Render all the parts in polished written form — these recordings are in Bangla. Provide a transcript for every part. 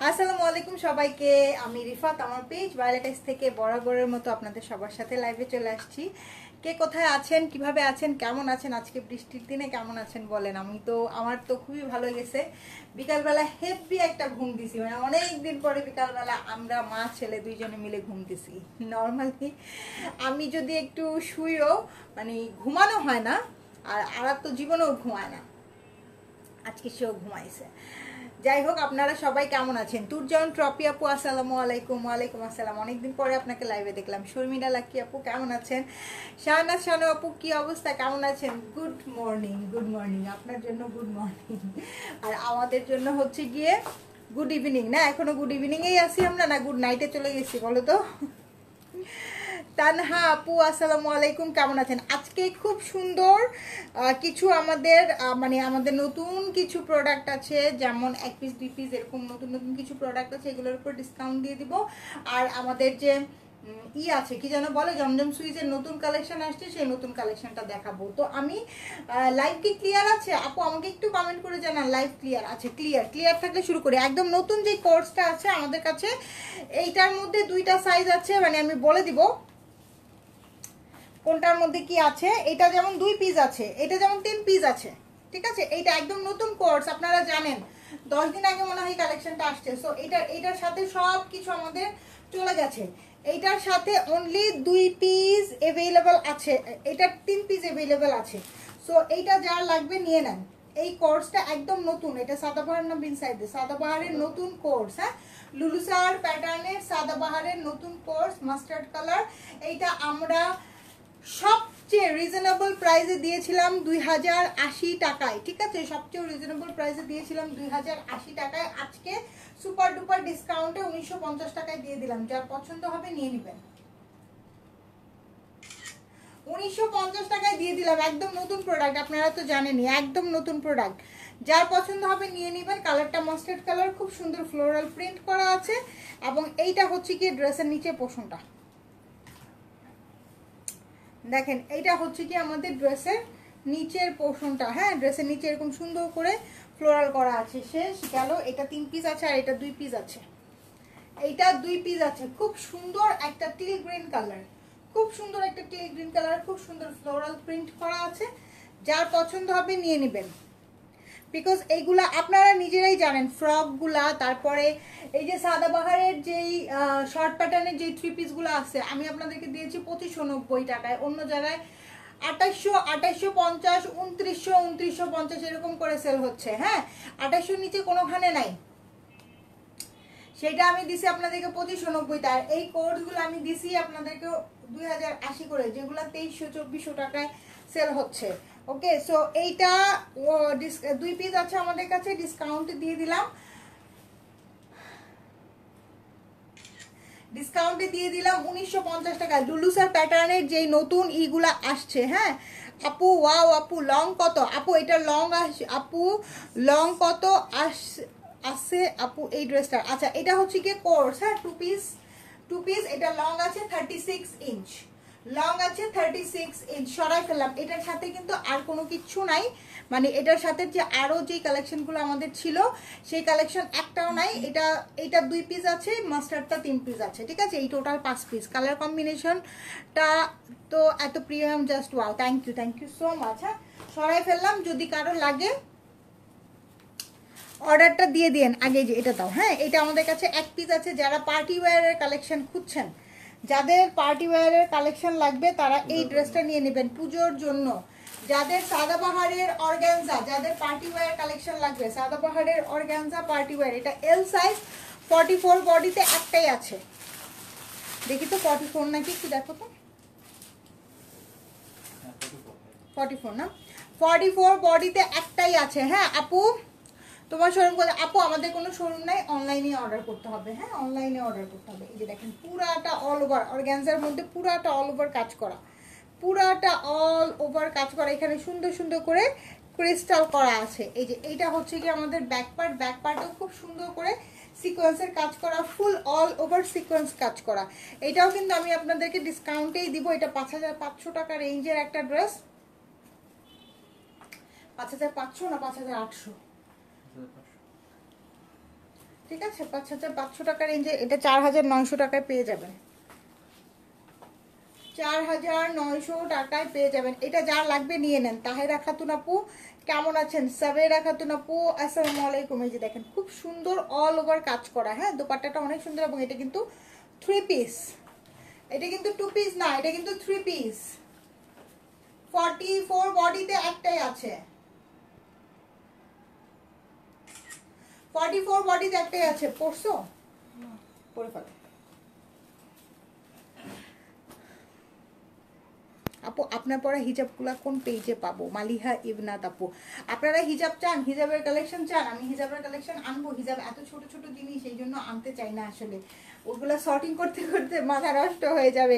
আসসালামু আলাইকুম সবাইকে। আমি রিফাত, আমার পেজ ভায়োলেটাইস থেকে বরাবরের মতো আপনাদের সবার সাথে লাইভে চলে আসছি। কে কোথায় আছেন, কিভাবে আছেন, কেমন আছেন, আজকে বৃষ্টির দিনে কেমন আছেন বলেন। আমার তো খুবই ভালো গেছে। বিকালবেলা হেভি একটা ঘুম দিছি, মানে অনেক দিন পরে বিকালবেলা আমরা মা ছেলে দুইজনে মিলে ঘুম দিছি। নর্মালি আমি যদি একটু শুইও মানে ঘুমানো হয় না, আর তো জীবনেও ঘুমায় না, আজকে সেও ঘুমাইছে। যাই হোক, আপনারা সবাই কেমন আছেন? তুরজন ট্রপি আপু আসসালামু আলাইকুম। ওয়ালাইকুম আসসালাম, অনেকদিন পরে আপনাকে লাইভে দেখলাম। শর্মিনা লাকি আপু কেমন আছেন? শাহনাজ শানু আপু কি অবস্থা, কেমন আছেন? Good morning, good morning. আপনার জন্য গুড মর্নিং, আর আমাদের জন্য হচ্ছে গিয়ে গুড ইভিনিং। না, এখনো গুড ইভিনিংয়েই আছি আমরা, না গুড নাইটে চলে গেছি বলো তো? তানহা আপু আসসালামু আলাইকুম, কেমন আছেন? আজকে খুব সুন্দর কিছু আমাদের মানে আমাদের নতুন কিছু প্রোডাক্ট আছে, যেমন 1 পিস 2 পিস এরকম নতুন নতুন কিছু প্রোডাক্ট আছে, এগুলোর উপর ডিসকাউন্ট দিয়ে দিব। আর আমাদের যে আছে কি যেন বলে, জমজম সুইজের নতুন কালেকশন আসছে, সেই নতুন কালেকশনটা দেখাবো। তো আমি লাইভ কি ক্লিয়ার আছে আপু? আমাকে একটু কমেন্ট করে জানান লাইভ ক্লিয়ার আছে। ক্লিয়ার থাকলে শুরু করি। একদম নতুন যে কোর্সটা আছে আমাদের কাছে, এইটার মধ্যে 2টা সাইজ আছে, মানে আমি বলে দিব কোনটার মধ্যে কি আছে। এটা যেমন 2 পিস আছে, এটা যেমন 3 পিস আছে, ঠিক আছে? এইটা একদম নতুন কোর্স, আপনারা জানেন 10 দিন আগে মনে হয় কালেকশনটা আসছে। সো এটার সাথে সব কিছু আমাদের চলে গেছে। এইটার সাথে অনলি 2 পিস अवेलेबल আছে, এটা 3 পিস अवेलेबल আছে। সো এইটা যার লাগবে নিয়ে নেন। এই কোর্সটা একদম নতুন, এটা সাদাবাহার না বিন সাইদে, সাদাবাহারের নতুন কোর্স। হ্যাঁ, লুলুসার প্যাটার্নের সাদাবাহারের নতুন কোর্স, মাস্টার্ড কালার। এইটা আমরা সবচেয়ে রিজনেবল প্রাইসে দিয়েছিলাম 2080 টাকায়, ঠিক আছে? সবচেয়ে রিজনেবল প্রাইসে দিয়েছিলাম 2080 টাকায়। আজকে সুপার ডুপার ডিসকাউন্টে 1950 টাকায় দিয়ে দিলাম। যার পছন্দ হবে নিয়ে নেবেন। 1950 টাকায় দিয়ে দিলাম, একদম নতুন প্রোডাক্ট, আপনারা তো জানেনই, একদম নতুন প্রোডাক্ট। যার পছন্দ হবে নিয়ে নেবেন। কালারটা মাস্টার্ড কালার, খুব সুন্দর ফ্লোরাল প্রিন্ট করা আছে, এবং এইটা হচ্ছে কি ড্রেসের নিচে পোষণটা দেখেন, এইটা হচ্ছে কি আমাদের ড্রেসের নিচের পোর্শনটা। হ্যাঁ, ড্রেসের নিচে এরকম সুন্দর করে ফ্লোরাল করা আছে। শেষ গেল। এটা 3 পিস আছে, আর এটা 2 পিস আছে। এইটা 2 পিস আছে। খুব সুন্দর একটা টিল গ্রিন কালার, খুব সুন্দর একটা টিল গ্রিন কালার, খুব সুন্দর ফ্লোরাল প্রিন্ট করা আছে। যার পছন্দ হবে নিয়ে নেবেন, বিকজ এইগুলা আপনারা নিজেরাই জানেন। ফ্রকগুলা, তারপরে এই যে সাদাবাহারের যেই শর্ট প্যাটার্নের যেই 3 পিসগুলো আছে, আমি আপনাদেরকে দিয়েছি 2590 টাকায়। অন্য জায়গায় 2800, 2850, 2900, 2950 এরকম করে সেল হচ্ছে। হ্যাঁ, 2800 নিচে কোনোখানে নাই। সেটা আমি দিছি আপনাদেরকে 2590 টাকা। এই কোর্সগুলো আমি দিছি আপনাদেরকে 2080 করে, যেগুলো 2300, 2400 টাকায় সেল হচ্ছে। ওকে, সো এইটা 2 পিস আছে আমাদের কাছে, ডিসকাউন্ট দিয়ে দিলাম, ডিসকাউন্টে দিয়ে দিলাম 1950 টাকা। লুলুসার প্যাটার্নের যেই নতুন ইগুলা আসছে। হ্যাঁ আপু, ওয়াও আপু, লং কত আপু? এটা লং আপু, লং কত আছে আপু এই ড্রেসটা? আচ্ছা, এটা হচ্ছে কি কোর্স। হ্যাঁ, 2 পিস। এটা লং আছে 36 ইঞ্চ, লং আছে 36 ইঞ্চ। সরাই ফেললাম। এটার সাথে কিন্তু আর কোনো কিছু নাই, মানে এটার সাথে যে আরো যে কালেকশনগুলো আমাদের ছিল সেই কালেকশন একটাও নাই। এটা 2 পিস আছে, মাস্টার্ডটা 3 পিস আছে, ঠিক আছে? এই টোটাল 5 পিস। কালার কম্বিনেশনটা তো এত premium, just wow. Thank you so much. হ্যাঁ, সরাই ফেললাম। যদি কারো লাগে অর্ডারটা দিয়ে দিন আগে। যে এটা দাও। হ্যাঁ, এটা আমাদের কাছে 1 পিস আছে। যারা পার্টি ওয়্যারের কালেকশন খুঁজছেন, যাদের পার্টি ওয়্যারের কালেকশন লাগবে, তারা এই ড্রেসটা নিয়ে নেবেন পুজোর জন্য। যাদের সাদাবাহারের অর্গানজা, যাদের পার্টি ওয়্যার কালেকশন লাগবে, সাদাবাহারের অর্গানজা পার্টি ওয়্যার, এটা এল সাইজ 44 বডিতে একটাই আছে। দেখি তো 44 নাকি, একটু দেখো তো। 44 না? 44 বডিতে একটাই আছে। হ্যাঁ আপু, তোমার শোরুম করে আপু? আমাদের কোনো শোরুম নাই, অনলাইনে অর্ডার করতে হবে। হ্যাঁ, অনলাইনে অর্ডার করতে হবে। এই যে দেখেন, পুরাটা অল ওভার অর্গানজার মধ্যে, পুরাটা অল ওভার কাজ করা, পুরাটা অল ওভার কাজ করা। এখানে সুন্দর সুন্দর করে ক্রিস্টাল করা আছে। এই যে এইটা হচ্ছে কি আমাদের ব্যাক পার্টও খুব সুন্দর করে সিকোয়েন্সের কাজ করা, ফুল অল ওভার সিকোয়েন্স কাজ করা। এটাও কিন্তু আমি আপনাদেরকে ডিসকাউন্টেই দিব। এটা 5500 টাকা রেঞ্জের একটা ড্রেস। 5500 না 5800, ঠিক আছে 5500 টাকা রেঞ্জে, এটা 4900 টাকায় পেয়ে যাবেন, 4900 টাকায় পেয়ে যাবেন। এটা যার লাগবে নিয়ে নেন। তাহেরা খাতুন আপু কেমন আছেন? সাবেরা খাতুন আপু আসসালামু আলাইকুম। এই যে দেখেন খুব সুন্দর অল ওভার কাজ করা, হ্যাঁ দোপাট্টাটা অনেক সুন্দর, এবং এটা কিন্তু 3 পিস, এটা কিন্তু 2 পিস না, এটা কিন্তু 3 পিস। 44 বডিতে একটাই আছে, 44 বডিতে একটাই আছে। পরছো? পরে ফেলো আপু। আপনার পরা হিজাবগুলা কোন পেজে পাবো? মালিহা ইবনাত আপু, আপনারা হিজাব চান, হিজাবের কালেকশন চান? আমি হিজাবের কালেকশন আনবো। হিজাব এত ছোট ছোট জিনিস, এই জন্য আনতে চাই না আসলে, ওগুলা সর্টিং করতে করতে মাথা নষ্ট হয়ে যাবে।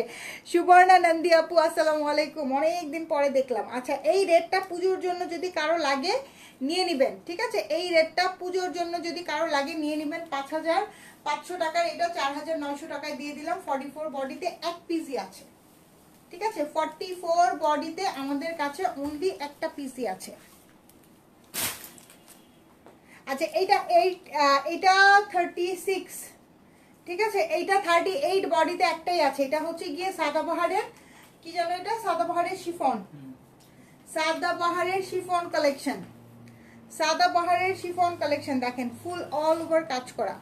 সুবর্ণা নন্দী আপু আসসালামু আলাইকুম, অনেকদিন পরে দেখলাম। আচ্ছা এই রেটটা পুজোর জন্য যদি কারো লাগে নিয়ে নেবেন, ঠিক আছে? এই রেটটা পুজোর জন্য যদি কারো লাগে নিয়ে নেবেন। 5500 টাকার এটা 4900 টাকায় দিয়ে দিলাম। 44 বডিতে এক পিসই আছে, ঠিক আছে? 44 বডিতে আমাদের কাছে অনলি একটা পিসি আছে। আচ্ছা এইটা 36, ঠিক আছে? এইটা 38 বডিতে একটাই আছে। এটা হচ্ছে গিয়ে সাদাবাহারের কি জানো, এটা সাদাবাহারের শিফন, সাদাবাহারের শিফন কালেকশন, সাদাবাহারের শিফন কালেকশন। দেখেন ফুল অল ওভার কাজ করা,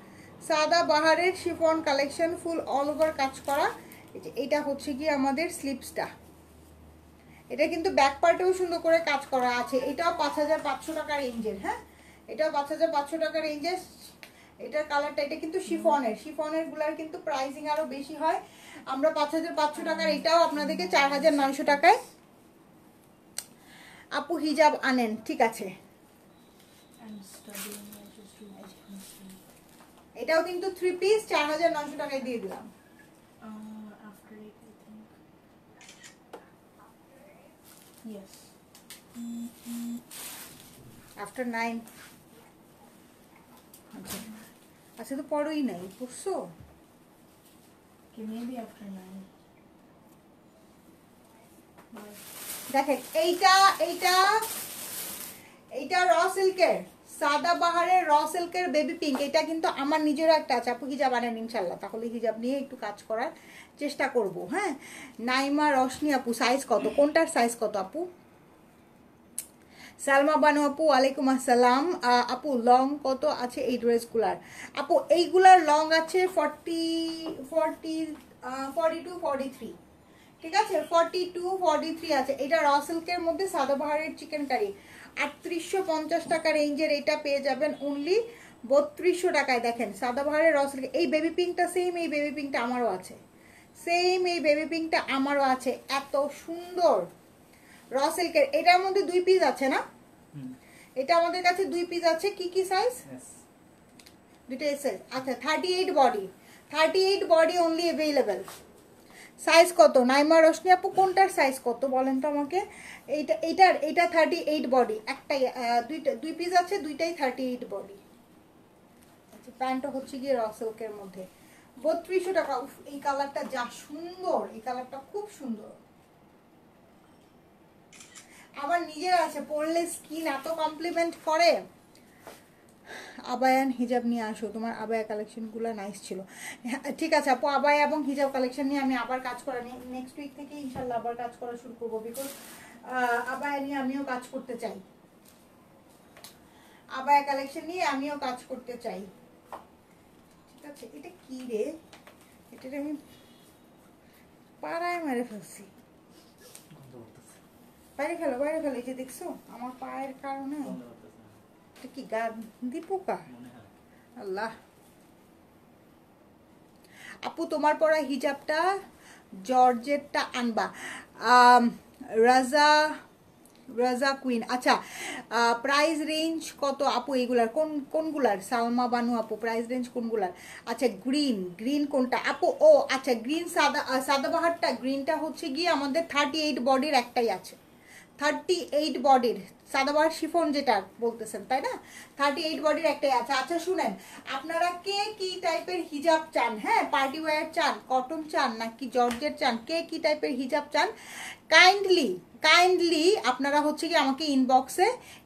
সাদাবাহারের chiffon collection, full all over কাজ করা। এটা হচ্ছে কি আমাদের স্লিপসটা, এটা কিন্তু ব্যাক পার্টেও সুন্দর করে কাজ করা আছে। এটাও 5500 টাকা রেঞ্জের, হ্যাঁ এটাও 5500 টাকা রেঞ্জের। এটার কালারটা, এটা কিন্তু শিফনের, শিফনের গুলার কিন্তু প্রাইসিং আরো বেশি হয়। আমরা 5500 টাকার এটাও আপনাদেরকে 4900 টাকায়। আপু হিজাব আনেন, ঠিক আছে? এটাও কিন্তু 3 পিস 4900 টাকায় দিয়ে দিলাম। Yes. After 9. আচ্ছা তো পড়োই নাই, পড়ছো? Okay, maybe after 9. দেখেন এইটা র সিল্কের, সাদাবাহারের র সিল্কের বেবি পিঙ্ক। এটা কিন্তু আমার নিজেরও একটা আছে। আপু হিজাব আনেন ইনশাল্লাহ, তাহলে হিজাব নিয়ে একটু কাজ করার চেষ্টা করব। হ্যাঁ নাইমা রশনি আপু সাইজ কত, কোনটার সাইজ কত আপু? সালমা বানু আপু ওয়ালাইকুম আসসালাম। আপু লং কত আছে এই ড্রেসগুলার? আপু এইগুলার লং আছে 42 43, ঠিক আছে? 42 43 আছে। এটা র সিল্কের মধ্যে সাদাবাহারের চিকেন কারি, 3850 টাকা রেঞ্জের। এটা পেয়ে যাবেন অনলি 3200 টাকায়। দেখেন সাদাবাহারের র সিল্ক। এই বেবি পিঙ্কটা সেম, এই বেবি পিঙ্কটা আমারও আছে, সেম এই বেবি পিঙ্কটা আমারও আছে। এত সুন্দর র সিল্কের। এটার মধ্যে 2 পিস আছে না? এটা আমাদের কাছে 2 পিস আছে। কি কি সাইজ? দুটো সাইজ। আচ্ছা 38 body, 38 body only available. Size কত নাইমা রশনি আপু, কোনটার সাইজ কত বলেন তো আমাকে? এটা 38 বডি, একটাই, দুই পিস আছে, দুইটাই 38 বডি। আচ্ছা প্যান্টটা হচ্ছে গিয়ে র সিল্কের মধ্যে 3200 টাকা। এই কালারটা যা সুন্দর, এই কালারটা খুব সুন্দর। আমার নিজের আছে, পরলে স্কিন এত কমপ্লিমেন্ট করে। আবায়ান হিজাব নিয়ে আসো, তোমার আবায়া কালেকশনগুলো নাইস ছিল। ঠিক আছে আপু, আবায়া এবং হিজাব কালেকশন নিয়ে আমি আবার কাজ করা, নেক্সট উইক থেকে ইনশাল্লাহ আবার কাজ করা শুরু করবো। বিকজ আবায়া নিয়ে আমিও কাজ করতে চাই, আবায়া কালেকশন নিয়ে আমিও কাজ করতে চাই। ঠিক আছে এটা কি রে, এটা আমি পাড়ায় মেরে ফেলছি। বাইরে ফেলো, বাইরে ফেলো। এই যে দেখছো আমার পায়ের কারণে কি গান্ধী পোকা, আল্লাহ। আপু তোমার পরা হিজাবটা জর্জেটটা আনবা। রাজা রাজা কুইন। আচ্ছা প্রাইস রেঞ্জ কত আপু এগুলার? কোনগুলার? সালমা বানু আপু প্রাইস রেঞ্জ কোনগুলার? আচ্ছা গ্রিন কোনটা আপু? ও আচ্ছা গ্রিন সাদাবাহারটা, গ্রিনটা হচ্ছে গিয়ে আমাদের 38 বডির একটাই আছে, 38 বডির সাদাবাহার শিফন যেটা বলতেছেন তাই না? 38 বডির একটাই আছে। আচ্ছা শুনেন, আপনারা কে কি টাইপের হিজাব চান? হ্যাঁ পার্টি ওয়্যার চান, কটন চান, নাকি জর্জেট চান? কে কি টাইপের হিজাব চান? কাইন্ডলি আপনারা হচ্ছে কি আমাকে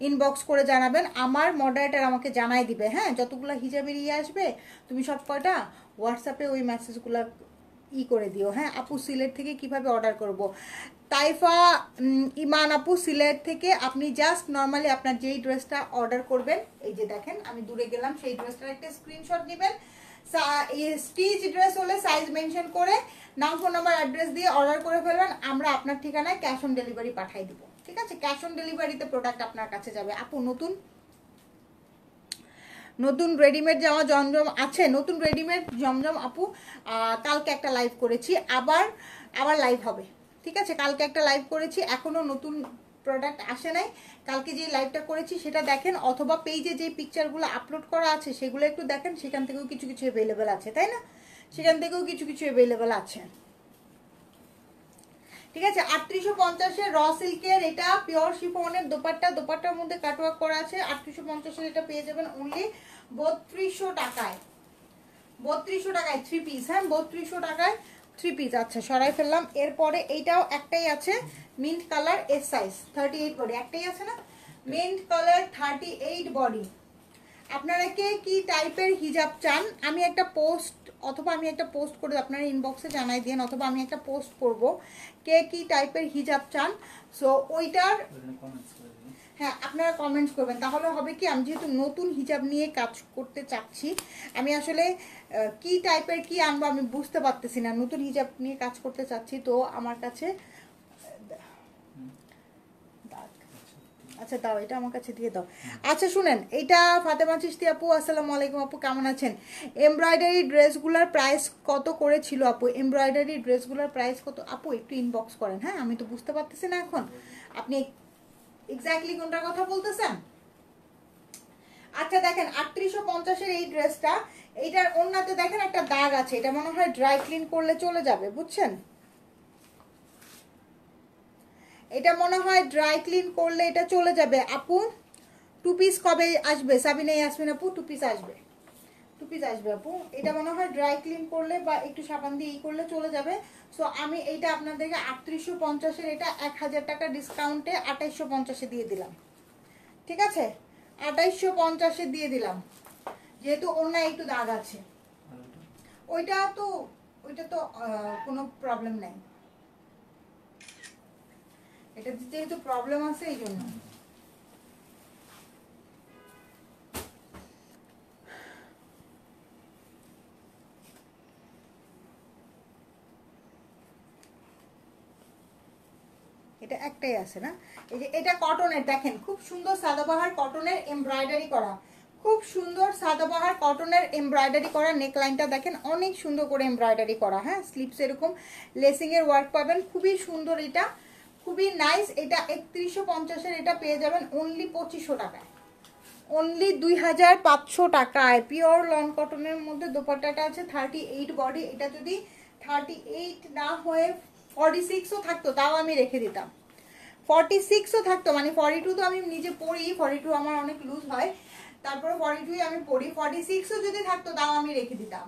ইনবক্স করে জানাবেন, আমার মডারেটর আমাকে জানাই দিবে, হ্যাঁ, যতগুলো হিজাবের আসবে তুমি সব কয়টা হোয়াটসঅ্যাপে ওই মেসেজগুলো করে দিও, হ্যাঁ। আপু সিলেট থেকে কিভাবে অর্ডার করব? তাইফা ইমান আপু, সিলেট থেকে আপনি জাস্ট নর্মালি আপনার যেই ড্রেসটা অর্ডার করবেন, এই যে দেখেন আমি দূরে গেলাম, সেই ড্রেসটার একটা স্ক্রিনশট নেবেন, স্টিচ ড্রেস হলে সাইজ মেনশন করে নাম, ফোন নাম্বার, অ্যাড্রেস দিয়ে অর্ডার করে ফেলবেন, আমরা আপনার ঠিকানায় ক্যাশ অন ডেলিভারি পাঠিয়ে দিব, ঠিক আছে? ক্যাশ অন ডেলিভারিতে প্রোডাক্ট আপনার কাছে যাবে। আপু নতুন রেডিমেড জামা জমজম আছে, নতুন রেডিমেড জমজম আপু কালকে একটা লাইভ করেছি, আবার লাইভ হবে, ঠিক আছে? কালকে একটা লাইভ করেছি, এখনো নতুন প্রোডাক্ট আসে নাই, কালকে যে লাইভটা করেছি সেটা দেখেন, অথবা পেজে যে পিকচারগুলো আপলোড করা আছে সেগুলো একটু দেখেন, সেখান থেকেও কিছু কিছু অ্যাভেলেবেল আছে, তাই না? সেখান থেকেও কিছু কিছু অ্যাভেলেবেল আছে, ঠিক আছে? 3850 র সিল্কের এটা পিওর শিফনের দোপাট্টার মধ্যে কাটওয়ার্ক করা আছে, 3850 এটা পেয়ে যাবেন অনলি 3200 টাকায়, 3200 টাকায় 3 পিস, হ্যাঁ 3200 টাকায় 3 পিস। আচ্ছা সরাই ফেললাম। এরপরে এইটাও একটাই আছে, mint colour, S size 38 body, একটাই আছে না, মিন্ট কালার 38 বডি। আপনারা কে কি টাইপের হিজাব চান, আমি একটা পোস্ট করে আপনারা ইনবক্সে জানাই দিন, অথবা আমি একটা পোস্ট করব কে কি টাইপের হিজাব চান, সো ওইটার হ্যাঁ আপনারা কমেন্টস করবেন, তাহলে হবে কি আমি যেহেতু নতুন হিজাব নিয়ে কাজ করতে চাচ্ছি, আমি আসলে কি টাইপের কি আনবো আমি বুঝতে পারতেছি না, নতুন হিজাব নিয়ে কাজ করতে চাচ্ছি, তো আমার কাছে আচ্ছা দাও, এটা আমার কাছে দিয়ে দাও। আচ্ছা শুনেন, এটা ফাতেমা চিশতি আপু, আসসালামু আলাইকুম আপু, কেমন আছেন? এমব্রয়ডারি ড্রেসগুলোর প্রাইস কত করে ছিল আপু? এমব্রয়ডারি ড্রেসগুলোর প্রাইস কত আপু? একটু ইনবক্স করেন, হ্যাঁ, আমি তো বুঝতে পারতেছি না এখন আপনি এক্স্যাক্টলি কোনটার কথা বলতেছেন। আচ্ছা দেখেন 3850 এই ড্রেসটা, এইটার ওন্নাতে দেখেন একটা দাগ আছে, এটা মনে হয় ড্রাই ক্লিন করলে চলে যাবে, বুঝছেন? এটা মনে হয় ড্রাই ক্লিন করলে এটা চলে যাবে। আপু 2 পিস কবে আসবে? সাবিনা ইয়াসমিন আপু 2 পিস আসবে, 2 পিস আসবে আপু। এটা মনে হয় ড্রাই ক্লিন করলে বা একটু সাবান দিয়ে করলে চলে যাবে। সো আমি এইটা আপনাদেরকে 3850 এটা 1000 টাকা ডিসকাউন্টে 2850 দিয়ে দিলাম, ঠিক আছে? 2850 দিয়ে দিলাম, যেহেতু অন্য একটু দাগ আছে। ওইটা তো কোনো প্রবলেম নাই, এটা যেহেতু প্রবলেম আছে এই জন্য। এটা একটাই আছে না, এই যে এটা কটনের, দেখেন খুব সুন্দর সাদাবাহার কটনের এমব্রয়ডারি করা, খুব সুন্দর সাদাবাহার কটনের এমব্রয়ডারি করা, নেক লাইনটা দেখেন অনেক সুন্দর করে এমব্রয়ডারি করা, হ্যাঁ স্লিপস এরকম লেসিং এর ওয়ার্ক পাবেন, খুবই সুন্দর, এটা খুবই নাইস। এটা 3150 এটা পেয়ে যাবেন অনলি 2500 টাকায়, অনলি 2500 টাকায়। পিওর লন কটনের মধ্যে দোপাট্টাটা আছে 38 বডি, এটা যদি 38 না হয়ে 46ও থাকতো তাও আমি রেখে দিতাম, 46ও থাকতো, মানে 42 তো আমি নিজে পরি, 42 আমার অনেক লুজ হয়, তারপরে 42 আমি পরি, 46ও যদি থাকতো তাও আমি রেখে দিতাম।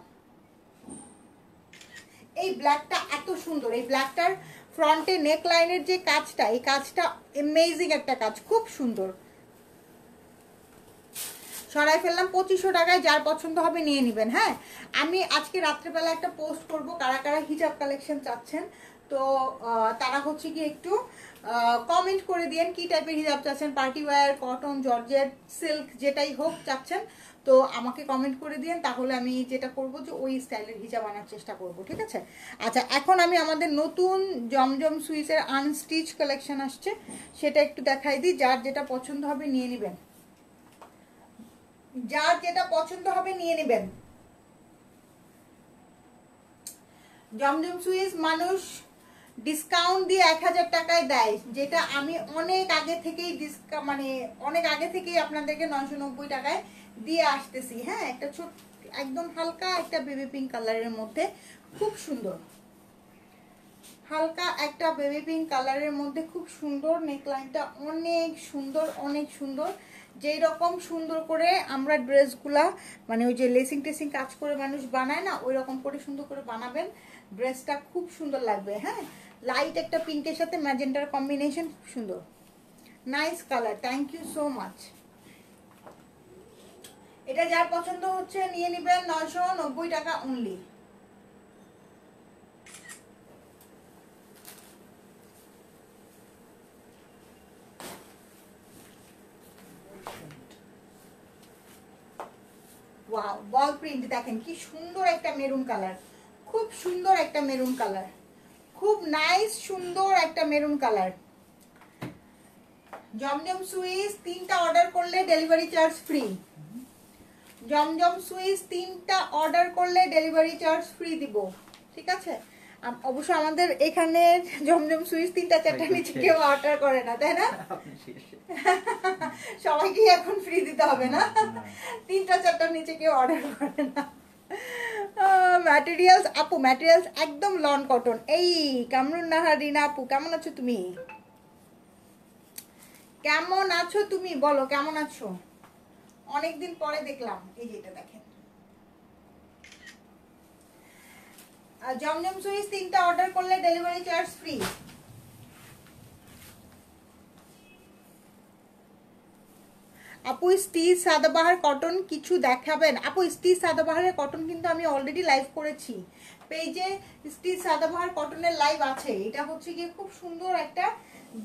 এই ব্ল্যাকটা এত সুন্দর, এই ব্ল্যাকটার ফ্রন্টে নেক লাইনের যে কাজটা, এই কাজটা অ্যামেজিং একটা কাজ, খুব সুন্দর। সরাই ফেললাম 2500 টাকায়, যার পছন্দ হবে নিয়ে নেবেন, হ্যাঁ। আমি আজকে রাত্রেবেলা একটা পোস্ট করব কারা কারা হিজাব কালেকশন চাচ্ছেন, তো তারা হচ্ছে কি একটু কমেন্ট করে দিয়েন কি টাইপের হিজাব চাচ্ছেন, party wear, cotton, georgette, silk, যেটাই হোক চাচ্ছেন, তো আমাকে কমেন্ট করে দিয়েন, তাহলে আমি যেটা করব যে ওই স্টাইলের হিজাব আনার চেষ্টা করব, ঠিক আছে? আচ্ছা এখন আমি আমাদের নতুন জমজম সুইসের আনস্টিচ কালেকশন আসছে, সেটা একটু দেখাই দিই, যার যেটা পছন্দ হবে নিয়ে নেবেন, যার যেটা পছন্দ হবে নিয়ে নেবেন। জমজম সুইস মানুষ ডিসকাউন্ট দিয়ে 1000 টাকায় দেয়, যেটা আমি অনেক আগে থেকেই অনেক আগে থেকেই আপনাদেরকে 990 টাকায় দিয়ে আসতেছি, হ্যাঁ। একটা ছোট একদম হালকা একটা বেবি পিঙ্ক কালারের মধ্যে, খুব সুন্দর, হালকা একটা বেবি পিঙ্ক কালারের মধ্যে খুব সুন্দর, নেকলাইনটা অনেক সুন্দর, অনেক সুন্দর, যেই রকম সুন্দর করে আমরা ড্রেসগুলা মানে ওই যে লেসিং টেসিং কাজ করে মানুষ বানায় না, ওই রকম করে সুন্দর করে বানাবেন, ড্রেসটা খুব সুন্দর লাগবে। হ্যাঁ, লাইট একটা পিঙ্কের সাথে ম্যাজেন্টার কম্বিনেশন, খুব সুন্দর, nice colour. Thank you so much. এটা যার পছন্দ হচ্ছে নিয়ে নেবেন, 990 টাকা অনলি। ওয়াও, বল প্রিন্ট দেখেন কি সুন্দর একটা মেরুন কালার, খুব সুন্দর একটা মেরুন কালার, খুব নাইস সুন্দর একটা মেরুন কালার। জমজম সুইচ 3টা অর্ডার করলে ডেলিভারি চার্জ ফ্রি। জমজম সুইচ 3টা অর্ডার করলে ডেলিভারি চার্জ ফ্রি দিব, ঠিক আছে? অবশ্য আমাদের এখানে জমজম সুইচ 3টা 4টা নিচে কেউ অর্ডার করে না, তাই না? সবাইকে এখন ফ্রি দিতে হবে না, 3টা 4টার নিচে কেউ অর্ডার করে না। ম্যাটেরিয়ালস আপু, ম্যাটেরিয়ালস একদম লন কটন। এই কামরুন নাহার রিনা আপু, কেমন আছো তুমি? কেমন আছো তুমি বলো, কেমন আছো? অনেকদিন পরে দেখলাম। এই যে এটা দেখেন, জমজম সুইচ 3টা অর্ডার করলে ডেলিভারি চার্জ ফ্রি। আপু স্টিচ সাদাবাহার কটন কিছু দেখাবেন? আপু স্টিচ সাদাবাহারের কটন কিন্তু আমি অলরেডি লাইভ করেছি পেজে, স্টিচ সাদাবাহার কটনের লাইভ আছে। এটা হচ্ছে গিয়ে খুব সুন্দর একটা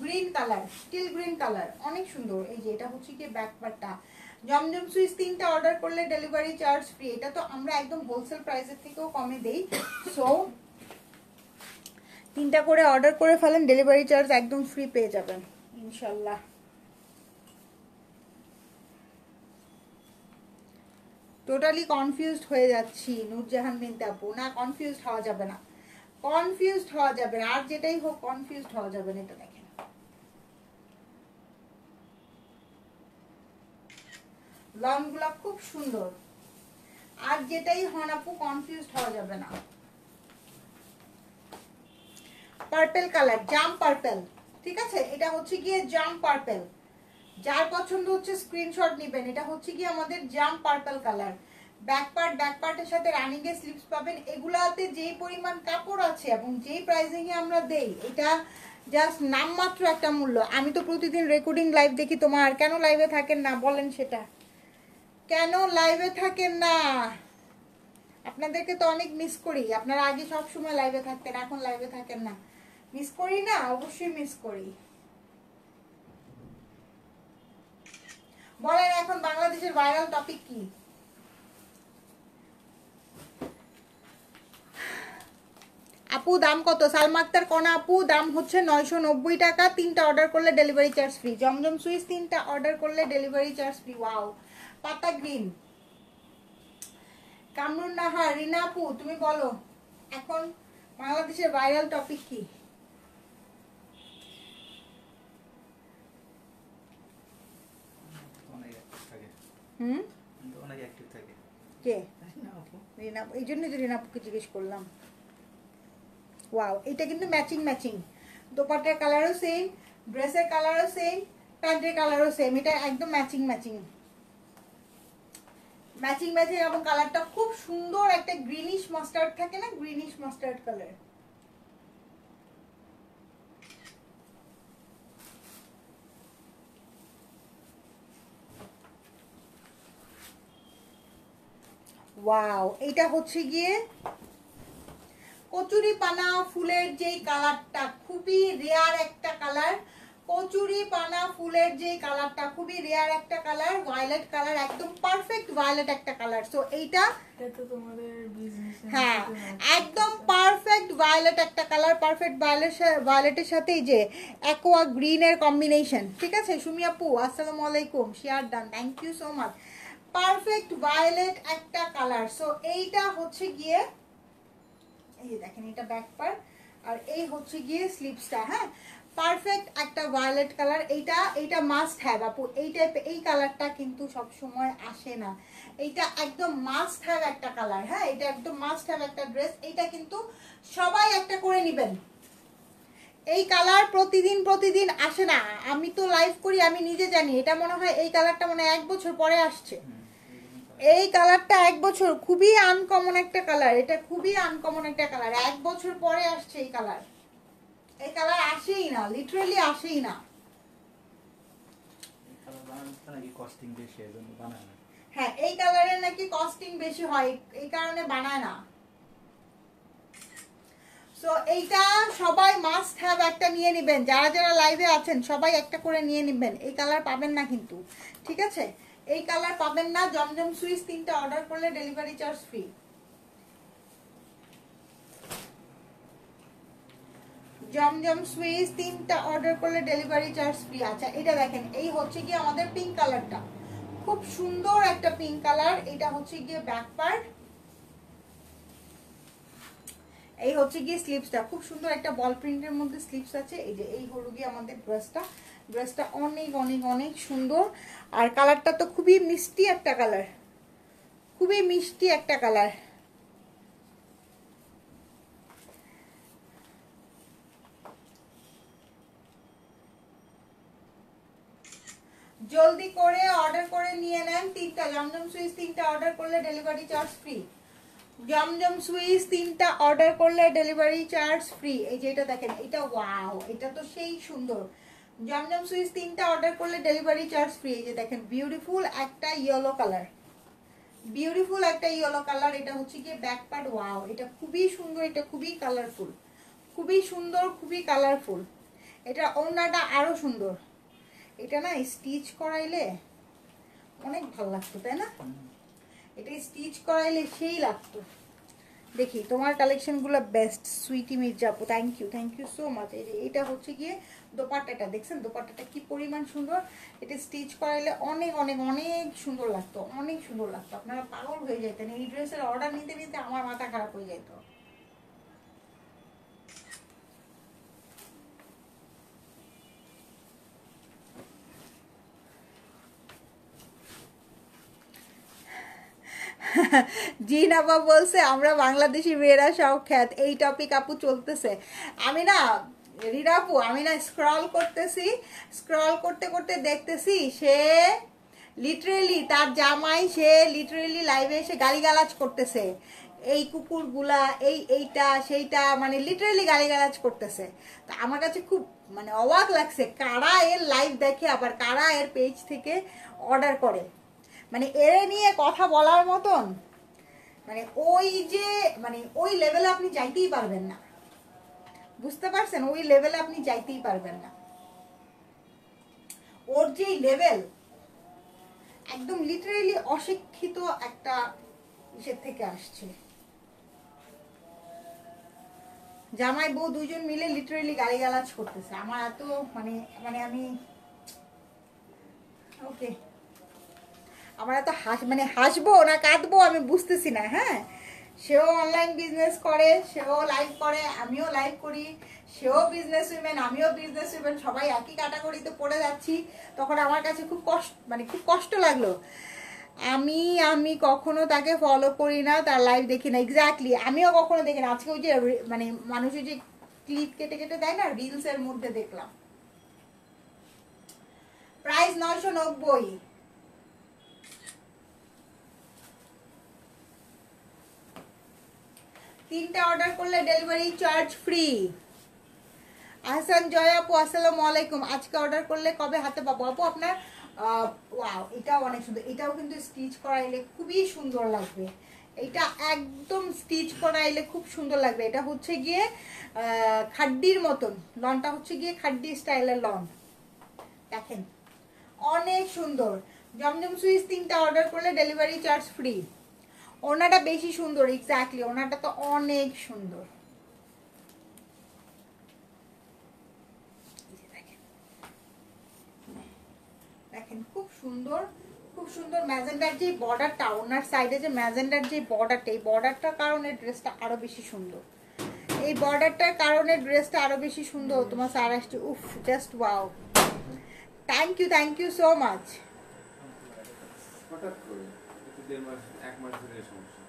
green colour, steel green colour, অনেক সুন্দর। এই যে এটা হচ্ছে গিয়ে ব্যাক পার্টটা। জমজম সুইচ 3টা অর্ডার করলে ডেলিভারি চার্জ ফ্রি। এটা তো আমরা একদম হোলসেল প্রাইসের থেকেও কমে দেই। সো 3টা করে অর্ডার করে ফেলেন, ডেলিভারি চার্জ একদম ফ্রি পেয়ে যাবেন ইনশাল্লাহ। টোটালি কনফিউজড হয়ে যাচ্ছি নূরজাহান বিনতে আপু। না, কনফিউজড হওয়া যাবে না, কনফিউজড হওয়া যাবে না, আর যেটাই হোক কনফিউজড হওয়া যাবে না। এটা দেখেন, লংগুলা খুব সুন্দর, আর যেটাই হন আপু কনফিউজড হওয়া যাবে না। পার্পল কালার, জাম পার্পল, ঠিক আছে? এটা হচ্ছে গিয়ে জাম পার্পল, যার পছন্দ হচ্ছে স্ক্রিনশট নেবেন। এটা হচ্ছে কি আমাদের জাম পার্পল কালার। ব্যাক পার্টের সাথে রানিং এর স্লিপস পাবেন। এগুলাতে যেই পরিমাণ কাপড় আছে এবং যেই প্রাইসিং এ আমরা দেই, এটা জাস্ট নামমাত্র একটা মূল্য। আমি তো প্রতিদিন রেকর্ডিং লাইভ দেখি তোমার, কেন লাইভে থাকেন না বলেন সেটা? কেন লাইভে থাকেন না? আপনাদেরকে তো অনেক মিস করি। আপনারা আগে সব সময় লাইভে থাকতেন, এখন লাইভে থাকেন না। মিস করি না? অবশ্যই মিস করি। বলেন এখন বাংলাদেশের ভাইরাল টপিক কি? আপু দাম কত? সালমা আক্তার কণা আপু, দাম হচ্ছে 990 টাকা। 3টা অর্ডার করলে ডেলিভারি চার্জ ফ্রি। জমজম সুইচ 3টা অর্ডার করলে ডেলিভারি চার্জ ফ্রি। ওয়াও, পাতা গ্রিন। কামরুন নাহার রিনা আপু, তুমি বলো এখন বাংলাদেশের ভাইরাল টপিক কি? কে? রিনা, এই জন্যই তো রিনা আপুকে জিজ্ঞেস করলাম। ওয়াও, এটা কিন্তু ম্যাচিং ম্যাচিং, দোপাট্টার কালারও সেম, ড্রেসের কালারও সেম, প্যান্টের কালারও সেম। এটা একদম ম্যাচিং ম্যাচিং, ম্যাচিং ম্যাচিং, এবং কালারটা খুব সুন্দর একটা গ্রিনিশ মাস্টার্ড থাকে না, গ্রিনিশ মাস্টার্ড কালার। ওয়াও, এটা হচ্ছে গিয়ে কচুরি পানা ফুলের যেই কালারটা, খুবই রেয়ার একটা কালার। কচুরি পানা ফুলের যেই কালারটা খুবই রেয়ার একটা কালার, ভায়োলেট কালার, একদম পারফেক্ট ভায়োলেট একটা কালার। সো এইটা তো তোমাদের বিজনেস, হ্যাঁ একদম পারফেক্ট ভায়োলেট একটা কালার। পারফেক্ট ভায়োলেটের সাথে এই যে অ্যাকোয়া গ্রিনের কম্বিনেশন, ঠিক আছে? সুমি আপু আসসালামু আলাইকুম, share done, thank you so much. Perfect violet একটা কালার। সো এইটা হচ্ছে গিয়ে, এই যে দেখেন, এটা ব্যাক পার্ট, আর এই হচ্ছে গিয়ে স্লিপসটা। হ্যাঁ, পারফেক্ট একটা ভায়োলেট কালার। এইটা মাস্ট হ্যাভ আপু। এই টাইপের এই কালারটা কিন্তু সব সময় আসে না। এইটা একদম মাস্ট হ্যাভ একটা কালার। হ্যাঁ, এটা একদম মাস্ট হ্যাভ একটা ড্রেস। এইটা কিন্তু সবাই একটা করে নেবেন, এই কালার প্রতিদিন প্রতিদিন আসে না, আমি তো লাইভ করি, আমি নিজে জানি। এটা মনে হয় এই কালারটা মনে হয় 1 বছর পরে আসছে। এই কালারটা 1 বছর, খুবই আনকমন একটা কালার, এটা খুবই আনকমন একটা কালার, 1 বছর পরে আসছে এই কালার। এই কালার আসেই না, লিটারালি আসেই না। হ্যাঁ, এই কালারের নাকি কস্টিং বেশি হয়, এই কারণে বানায় না। সো এইটা সবাই মাস্ট হ্যাভ একটা নিয়ে নেবেন, যারা যারা লাইভে আছেন সবাই একটা করে নিয়ে নেবেন। এই কালার পাবেন না কিন্তু, ঠিক আছে? এই কালার পাবেন না। জমজম সুইচ 3টা অর্ডার করলে ডেলিভারি চার্জ ফ্রি। জমজম সুইচ 3টা অর্ডার করলে ডেলিভারি চার্জ ফ্রি। আচ্ছা, এটা দেখেন, এই হচ্ছে কি আমাদের পিঙ্ক কালারটা, খুব সুন্দর একটা পিঙ্ক কালার। এটা হচ্ছে গিয়ে ব্যাক পার্ট, এই হচ্ছে গিয়ে স্লিভসটা, খুব সুন্দর একটা বল প্রিন্টের মধ্যে স্লিভস আছে। এই যে এই হলো গিয়ে আমাদের ড্রেসটা, ড্রেসটা অনেক অনেক অনেক সুন্দর। আর কালারটা তো খুবই মিষ্টি একটা কালার, খুবই মিষ্টি একটা কালার। জলদি করে অর্ডার করে নিয়ে নেন 3টা জমজম সুইচ, 3টা অর্ডার করলে ডেলিভারি চার্জ ফ্রি। জমজম সুইচ 3টা অর্ডার করলে ডেলিভারি চার্জ ফ্রি। এই যে এটা দেখেন, এটা ওয়াও, এটা তো সেই সুন্দর। জমজম সুইচ 3টা অর্ডার করলে ডেলিভারি চার্জ ফ্রি। এই যে দেখেন, বিউটিফুল একটা ইয়েলো কালার, বিউটিফুল একটা ইয়েলো কালার। এটা হচ্ছে গিয়ে ব্যাক পার্ট, ওয়াও, এটা খুবই সুন্দর, এটা খুবই কালারফুল, খুবই সুন্দর, খুবই কালারফুল। এটা ওড়নাটা আরো সুন্দর। এটা না স্টিচ করাইলে অনেক ভালো লাগতো, তাই না? এটা স্টিচ করাইলে সেই লাগতো। দেখি তোমার কালেকশনগুলো বেস্ট, সুইটি মির্জাপু, থ্যাংক ইউ সো মাচ। এটা হচ্ছে গিয়ে দোপাট্টাটা, দেখছেন দোপাট্টাটা কি পরিমাণ সুন্দর। এটা স্টিচ করাইলে অনেক অনেক অনেক সুন্দর লাগতো, অনেক সুন্দর লাগতো। আপনারা পাগল হয়ে যেতেন, এই ড্রেসের অর্ডার নিতে নিতে আমার মাথা খারাপ হয়ে যেত। জি নাবা বলছে আমরা বাংলাদেশি মেয়েরা সব খ্যাত, এই টপিক আপু চলতেছে। আমি না রিরা আপু, আমি না স্ক্রল করতেছি, স্ক্রল করতে করতে দেখতেছি সে লিটারেলি তার জামাই, সে লিটারেলি লাইভে এসে গালিগালাজ করতেছে, এই কুকুরগুলা, এইটা সেইটা, মানে লিটারেলি গালিগালাজ করতেছে। তো আমার কাছে খুব মানে অবাক লাগছে, কারা এর লাইভ দেখে আবার কারা এর পেজ থেকে অর্ডার করে। মানে এর নিয়ে কথা বলার মতন, মানে ওই যে মানে ওই লেভেলে আপনি যাইতেই পারবেন না, বুঝতে পারছেন? ওই লেভেলে আপনি যাইতেই পারবেন না। ওর যে লেভেল, একদম লিটারেলি অশিক্ষিত একটা ইসের থেকে আসছে। জামাই বউ দুইজন মিলে লিটারেলি গালিগালাজ করতেছে। আমার এত মানে মানে আমি ওকে, আমার এত মানে হাসবো না কাঁদবো আমি বুঝতেছি না। হ্যাঁ, সেও অনলাইন বিজনেস করে, সেও লাইভ করে, আমিও লাইভ করি, সেও বিজনেস উইমেন, আমিও বিজনেস উইমেন, সবাই একই ক্যাটাগরিতে পড়ে যাচ্ছি। তখন আমার কাছে খুব কষ্ট, মানে খুব কষ্ট লাগলো। আমি আমি কখনো তাকে ফলো করি না, তার লাইভ দেখি না। এক্স্যাক্টলি, আমিও কখনো দেখি না। আজকে ওই যে মানে মানুষ ওই যে ক্লিপ কেটে কেটে দেয় না রিলসের মধ্যে, দেখলাম। প্রাইস 990। 3টা অর্ডার করলে ডেলিভারি চার্জ ফ্রি। আহসান জয় আপু, আসসালামু আলাইকুম। আজকে অর্ডার করলে কবে হাতে পাবো আপু আপনার? ওয়াও, এটাও অনেক সুন্দর, এটাও কিন্তু স্টিচ করাইলে খুবই সুন্দর লাগবে। এটা একদম স্টিচ করাইলে খুব সুন্দর লাগবে। এটা হচ্ছে গিয়ে খাড্ডির মতন, লনটা হচ্ছে গিয়ে খাড্ডি স্টাইলের লন, দেখেন অনেক সুন্দর। জমজম সুইচ 3টা অর্ডার করলে ডেলিভারি চার্জ ফ্রি। ওনাটা বেশি সুন্দর, এক্স্যাক্টলি, ওনাটা তো অনেক সুন্দর। দেখেন খুব সুন্দর, খুব সুন্দর। ম্যাজেন্ডার যে বর্ডারটা, ওনার সাইডে যে ম্যাজেন্ডার যে বর্ডারটা, এই বর্ডারটার কারণে ড্রেসটা আরো বেশি সুন্দর। এই বর্ডারটার কারণে ড্রেসটা আরো বেশি সুন্দর। তোমার স্যার আসছে, উফ, just wow. Thank you so much. হঠাৎ করে একটু 1.5 মাস 1 মাস ধরে সমস্যা।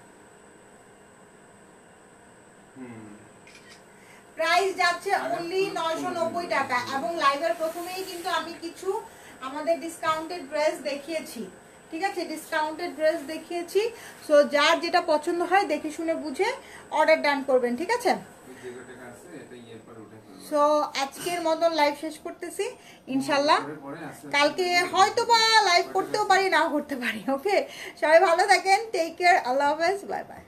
প্রাইস যাচ্ছে অনলি 990 টাকা। এবং লাইভের প্রথমেই কিন্তু আমি কিছু আমাদের ডিসকাউন্টেড ড্রেস দেখিয়েছি, ঠিক আছে, ডিসকাউন্টেড ড্রেস দেখিয়েছি। সো যার যেটা পছন্দ হয় দেখে শুনে বুঝে অর্ডার ডান করবেন, ঠিক আছে। সো আজকের মতন লাইভ শেষ করতেছি ইনশাল্লাহ। কালকে হয়তো বা লাইভ করতেও পারি, নাও করতে পারি। ওকে, সবাই ভালো থাকেন, টেক কেয়ার, আল্লাহ হাফেজ, বাই বাই।